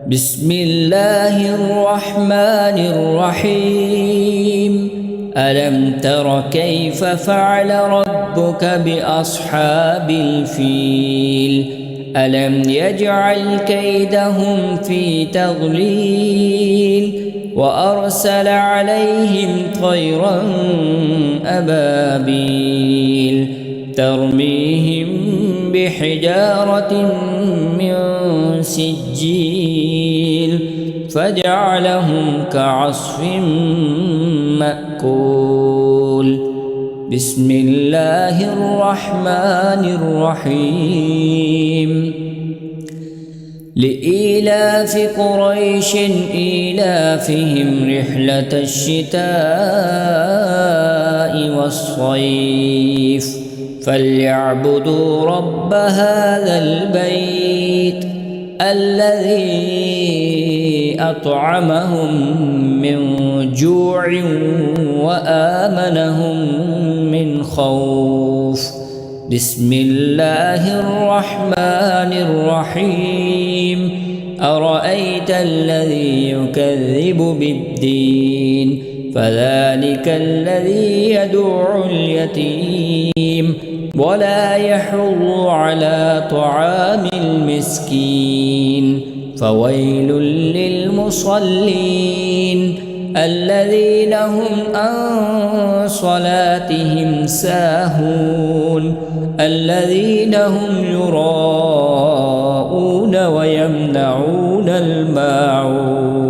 بسم الله الرحمن الرحيم ألم تر كيف فعل ربك بأصحاب الفيل ألم يجعل كيدهم في تضليل وأرسل عليهم طيرا أبابيل ترميهم بحجارة من سجيل فجعلهم كعصف مأكول. بسم الله الرحمن الرحيم لإيلاف قريش إيلافهم رحلة الشتاء والصيف فليعبدوا رب هذا البيت الذي أطعمهم من جوع وآمنهم من خوف. بسم الله الرحمن الرحيم أرأيت الذي يكذب بالدين فذلك الذي يدعو اليتيم ولا يحض على طعام المسكين فويل للمصلين الذين هم عن صلاتهم ساهون الذين هم يراءون ويمنعون الماعون.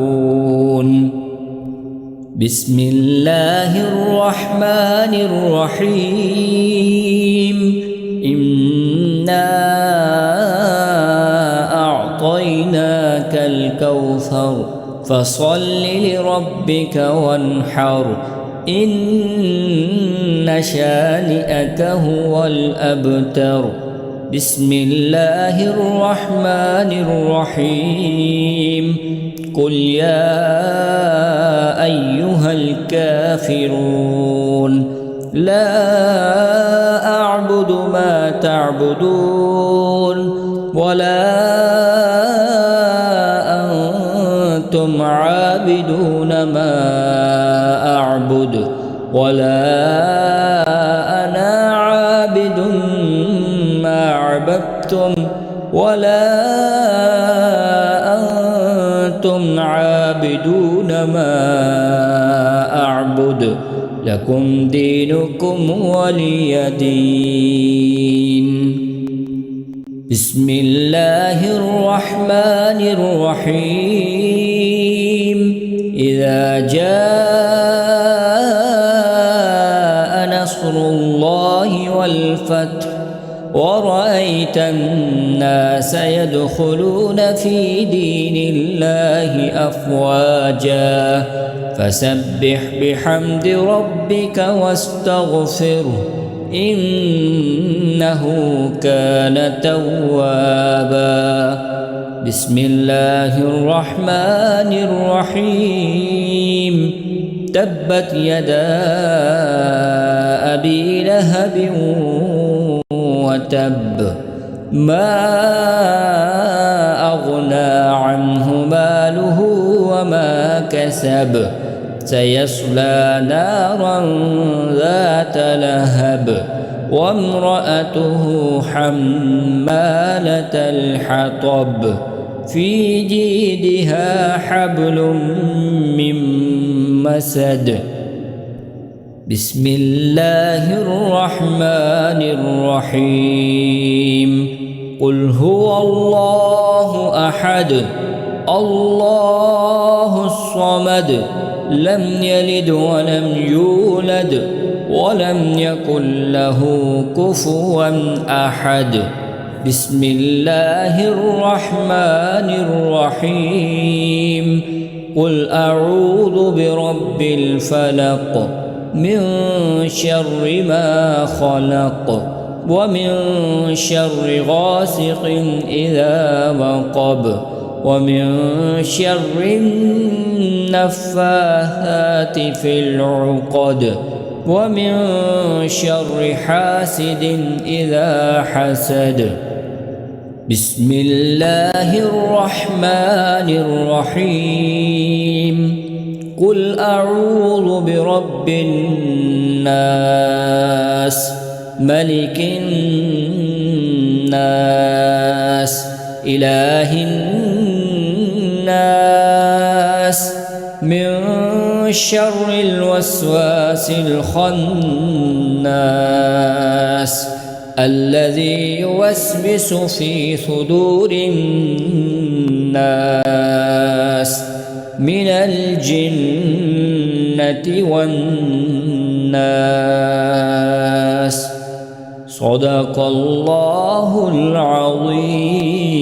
بسم الله الرحمن الرحيم إنا أعطيناك الكوثر فصل لربك وانحر إن شانئك هو الأبتر. بسم الله الرحمن الرحيم قل يا أيها الكافرون لا أعبد ما تعبدون ولا أنتم عابدون ما أعبد ولا أنا عابد ما عبدتم ولا أنتم عابدون ما أعبد لكم دينكم ولي دين. بسم الله الرحمن الرحيم إذا جاء نصر الله والفتح ورأيت الناس يدخلون في دين الله أفواجا فسبح بحمد ربك واستغفره إنه كان توابا. بسم الله الرحمن الرحيم تبت يدا أبي لهب وتب ما أغنى عنه ماله وما كسب سيصلى نارا ذات لهب وامرأته حمالة الحطب في جيدها حبل من مسد. بسم الله الرحمن الرحيم قل هو الله أحد الله الصمد لم يلد ولم يولد ولم يكن له كفوا أحد. بسم الله الرحمن الرحيم قل أعوذ برب الفلق من شر ما خلق ومن شر غاسق إذا وقب ومن شر النفاثات في العقد ومن شر حاسد إذا حسد. بسم الله الرحمن الرحيم قل أعوذ برب الناس ملك الناس إله الناس من شر الوسواس الخناس الذي يوسوس في صدور الناس من الجنة والناس صدق الله العظيم.